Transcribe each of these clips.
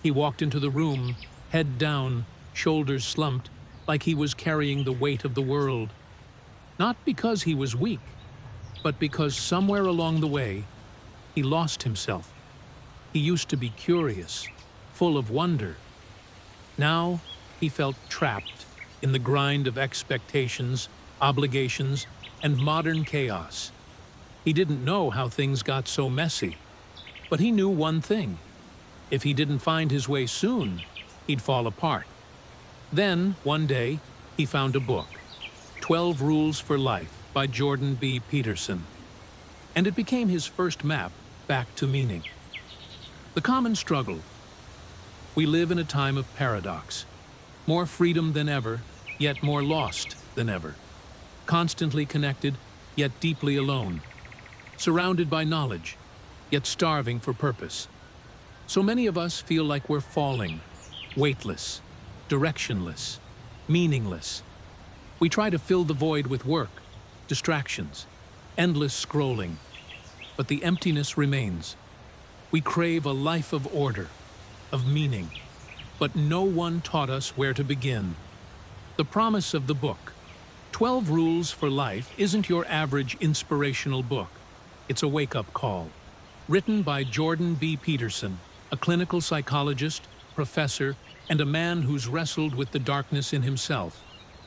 He walked into the room, head down, shoulders slumped, like he was carrying the weight of the world. Not because he was weak, but because somewhere along the way, he lost himself. He used to be curious, full of wonder. Now, he felt trapped in the grind of expectations, obligations, and modern chaos. He didn't know how things got so messy, but he knew one thing. If he didn't find his way soon, he'd fall apart. Then, one day, he found a book, 12 Rules for Life by Jordan B. Peterson. And it became his first map back to meaning. The common struggle. We live in a time of paradox. More freedom than ever, yet more lost than ever. Constantly connected, yet deeply alone. Surrounded by knowledge, yet starving for purpose. So many of us feel like we're falling, weightless, directionless, meaningless. We try to fill the void with work, distractions, endless scrolling, but the emptiness remains. We crave a life of order, of meaning, but no one taught us where to begin. The promise of the book, 12 Rules for Life, isn't your average inspirational book. It's a wake-up call. Written by Jordan B. Peterson, a clinical psychologist, professor, and a man who's wrestled with the darkness in himself.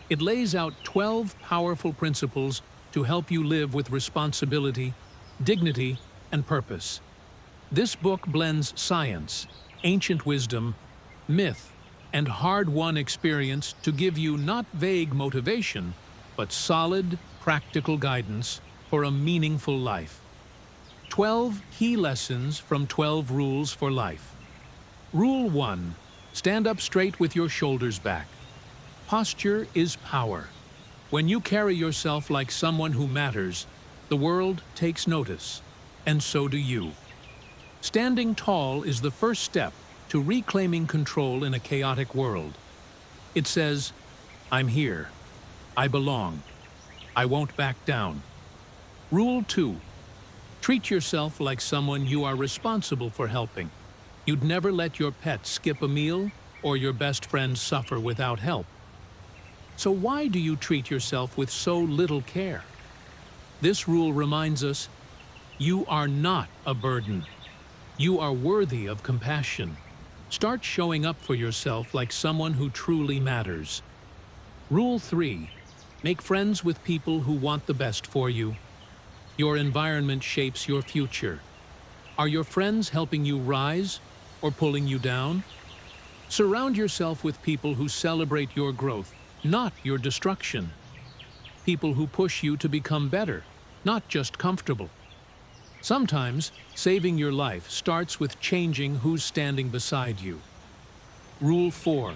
It lays out 12 powerful principles to help you live with responsibility, dignity, and purpose. This book blends science, ancient wisdom, myth, and hard-won experience to give you not vague motivation, but solid, practical guidance for a meaningful life. 12 key lessons from 12 Rules for Life. Rule 1. Stand up straight with your shoulders back. Posture is power. When you carry yourself like someone who matters, the world takes notice, and so do you. Standing tall is the first step to reclaiming control in a chaotic world. It says, I'm here. I belong. I won't back down. Rule 2. Treat yourself like someone you are responsible for helping. You'd never let your pet skip a meal or your best friend suffer without help. So why do you treat yourself with so little care? This rule reminds us, you are not a burden. You are worthy of compassion. Start showing up for yourself like someone who truly matters. Rule 3. Make friends with people who want the best for you. Your environment shapes your future. Are your friends helping you rise or pulling you down? Surround yourself with people who celebrate your growth, not your destruction. People who push you to become better, not just comfortable. Sometimes, saving your life starts with changing who's standing beside you. Rule 4.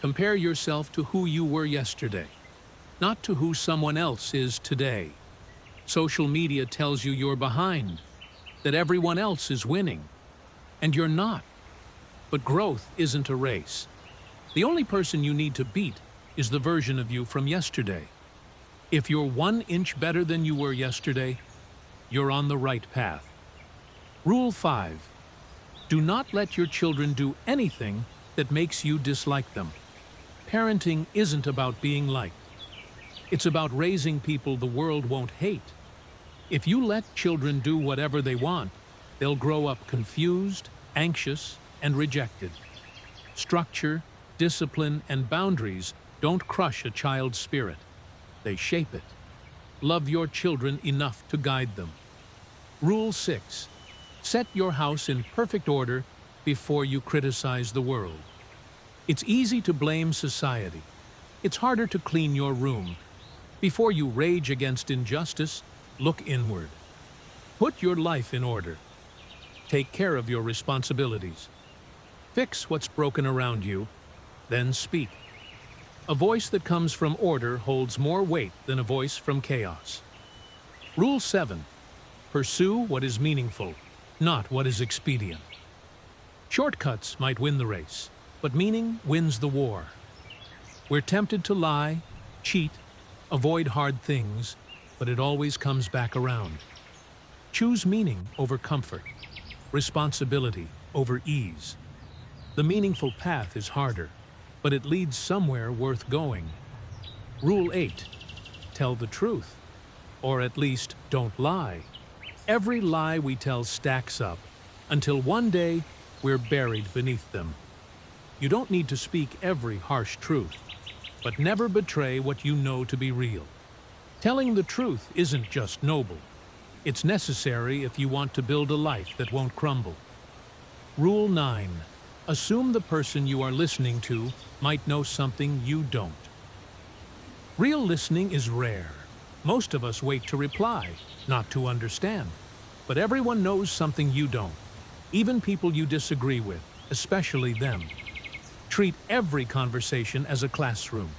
Compare yourself to who you were yesterday, not to who someone else is today. Social media tells you you're behind, that everyone else is winning, and you're not. But growth isn't a race. The only person you need to beat is the version of you from yesterday. If you're 1 inch better than you were yesterday, you're on the right path. Rule 5. Do not let your children do anything that makes you dislike them. Parenting isn't about being liked. It's about raising people the world won't hate. If you let children do whatever they want, they'll grow up confused, anxious, and rejected. Structure, discipline, and boundaries don't crush a child's spirit. They shape it. Love your children enough to guide them. Rule 6. Set your house in perfect order before you criticize the world. It's easy to blame society. It's harder to clean your room. Before you rage against injustice, look inward. Put your life in order. Take care of your responsibilities. Fix what's broken around you, then speak. A voice that comes from order holds more weight than a voice from chaos. Rule 7. Pursue what is meaningful, not what is expedient. Shortcuts might win the race, but meaning wins the war. We're tempted to lie, cheat, avoid hard things, but it always comes back around. Choose meaning over comfort, responsibility over ease. The meaningful path is harder, but it leads somewhere worth going. Rule 8. Tell the truth. Or at least, don't lie. Every lie we tell stacks up, until one day we're buried beneath them. You don't need to speak every harsh truth, but never betray what you know to be real. Telling the truth isn't just noble. It's necessary if you want to build a life that won't crumble. Rule 9. Assume the person you are listening to might know something you don't. Real listening is rare. Most of us wait to reply, not to understand. But everyone knows something you don't, even people you disagree with, especially them. Treat every conversation as a classroom,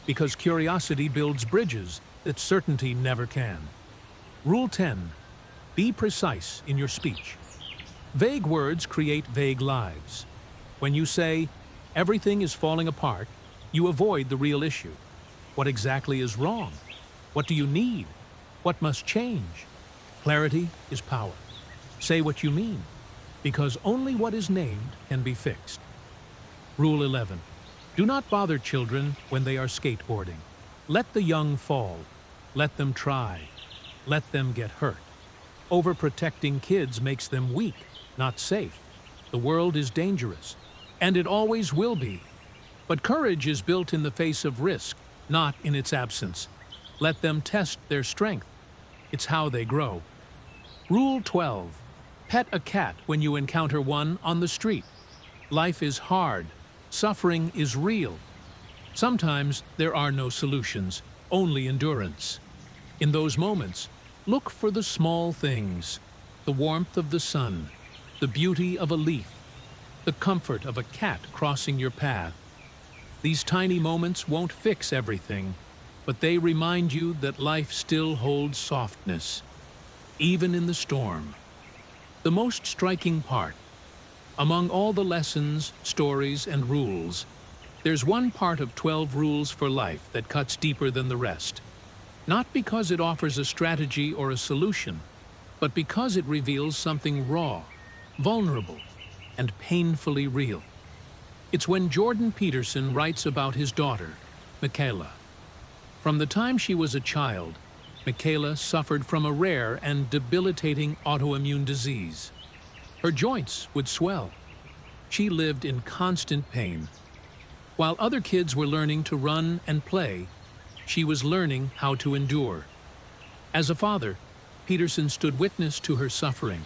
because curiosity builds bridges that certainty never can. Rule 10. Be precise in your speech. Vague words create vague lives. When you say, "Everything is falling apart," you avoid the real issue. What exactly is wrong? What do you need? What must change? Clarity is power. Say what you mean, because only what is named can be fixed. Rule 11. Do not bother children when they are skateboarding. Let the young fall. Let them try. Let them get hurt. Overprotecting kids makes them weak, not safe. The world is dangerous, and it always will be. But courage is built in the face of risk, not in its absence. Let them test their strength. It's how they grow. Rule 12. Pet a cat when you encounter one on the street. Life is hard. Suffering is real. Sometimes there are no solutions, only endurance. In those moments, look for the small things, the warmth of the sun, the beauty of a leaf, the comfort of a cat crossing your path. These tiny moments won't fix everything, but they remind you that life still holds softness, even in the storm. The most striking part, among all the lessons, stories, and rules, there's one part of 12 Rules for Life that cuts deeper than the rest. Not because it offers a strategy or a solution, but because it reveals something raw, vulnerable, and painfully real. It's when Jordan Peterson writes about his daughter, Michaela. From the time she was a child, Michaela suffered from a rare and debilitating autoimmune disease. Her joints would swell. She lived in constant pain. While other kids were learning to run and play, she was learning how to endure. As a father, Peterson stood witness to her suffering,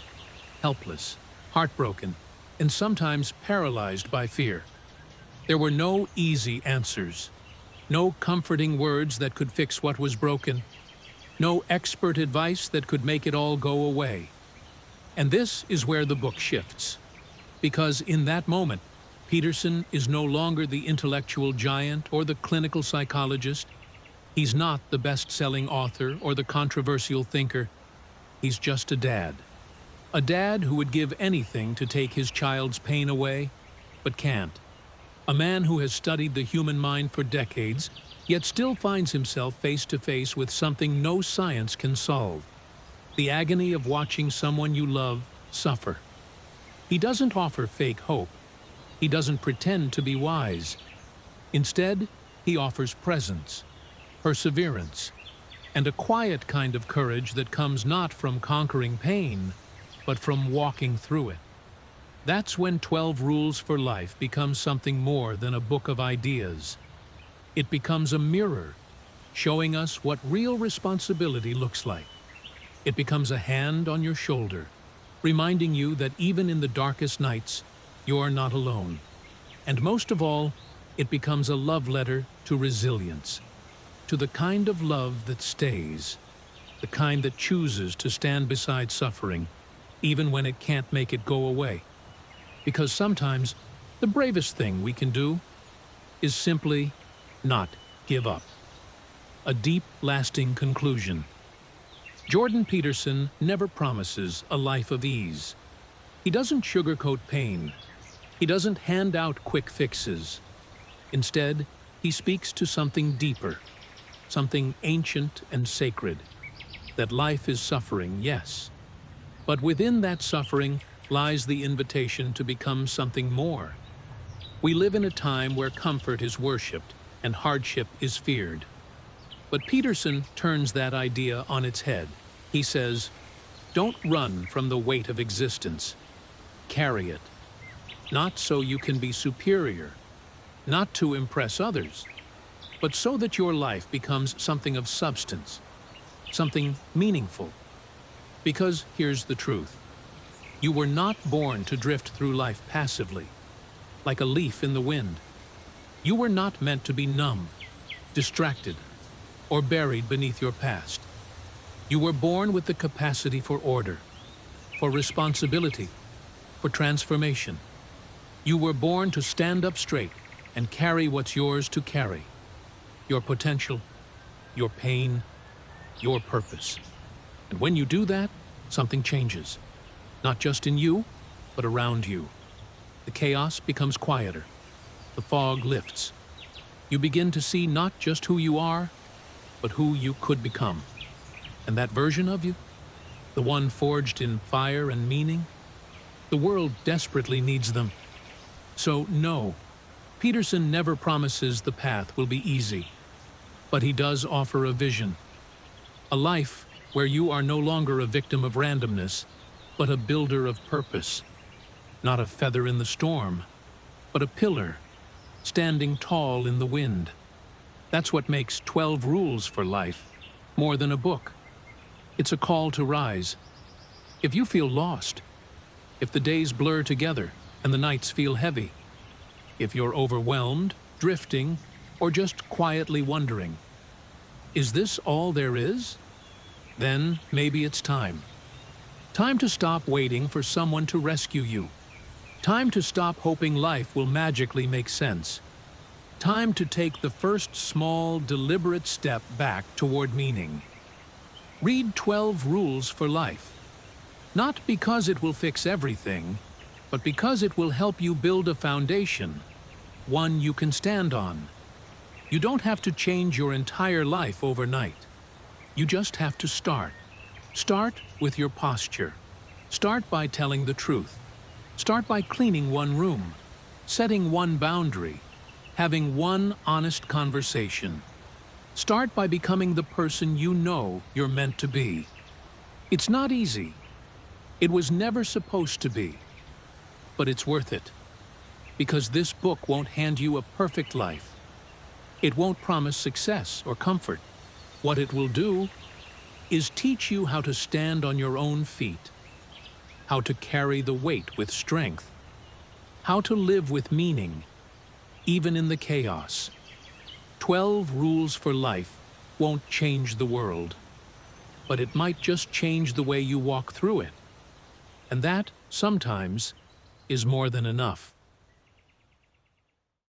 helpless, heartbroken, and sometimes paralyzed by fear. There were no easy answers, no comforting words that could fix what was broken, no expert advice that could make it all go away. And this is where the book shifts. Because in that moment, Peterson is no longer the intellectual giant or the clinical psychologist. He's not the best-selling author or the controversial thinker. He's just a dad. A dad who would give anything to take his child's pain away, but can't. A man who has studied the human mind for decades, yet still finds himself face to face with something no science can solve: the agony of watching someone you love suffer. He doesn't offer fake hope. He doesn't pretend to be wise. Instead, he offers presence, perseverance, and a quiet kind of courage that comes not from conquering pain, but from walking through it. That's when 12 Rules for Life becomes something more than a book of ideas. It becomes a mirror, showing us what real responsibility looks like. It becomes a hand on your shoulder, reminding you that even in the darkest nights, you're not alone. And most of all, it becomes a love letter to resilience, to the kind of love that stays, the kind that chooses to stand beside suffering, even when it can't make it go away. Because sometimes, the bravest thing we can do is simply not give up. A deep, lasting conclusion. Jordan Peterson never promises a life of ease. He doesn't sugarcoat pain. He doesn't hand out quick fixes. Instead, he speaks to something deeper, something ancient and sacred. That life is suffering, yes. But within that suffering lies the invitation to become something more. We live in a time where comfort is worshipped and hardship is feared. But Peterson turns that idea on its head. He says, "Don't run from the weight of existence. Carry it. Not so you can be superior, not to impress others, but so that your life becomes something of substance, something meaningful. Because here's the truth. You were not born to drift through life passively, like a leaf in the wind. You were not meant to be numb, distracted, or buried beneath your past. You were born with the capacity for order, for responsibility, for transformation. You were born to stand up straight and carry what's yours to carry. Your potential, your pain, your purpose. And when you do that, something changes. Not just in you, but around you. The chaos becomes quieter. The fog lifts. You begin to see not just who you are, but who you could become. And that version of you, the one forged in fire and meaning, the world desperately needs them. So no, Peterson never promises the path will be easy, but he does offer a vision. A life where you are no longer a victim of randomness, but a builder of purpose. Not a feather in the storm, but a pillar, standing tall in the wind. That's what makes 12 Rules for Life more than a book. It's a call to rise. If you feel lost, if the days blur together and the nights feel heavy, if you're overwhelmed, drifting, or just quietly wondering, is this all there is? Then maybe it's time. Time to stop waiting for someone to rescue you. Time to stop hoping life will magically make sense. Time to take the first small, deliberate step back toward meaning. Read 12 Rules for Life. Not because it will fix everything, but because it will help you build a foundation, one you can stand on. You don't have to change your entire life overnight. You just have to start. Start with your posture. Start by telling the truth. Start by cleaning one room, setting one boundary, having one honest conversation. Start by becoming the person you know you're meant to be. It's not easy. It was never supposed to be. But it's worth it. Because this book won't hand you a perfect life. It won't promise success or comfort. What it will do is teach you how to stand on your own feet, how to carry the weight with strength, how to live with meaning, even in the chaos. 12 Rules for Life won't change the world, but it might just change the way you walk through it. And that, sometimes, is more than enough.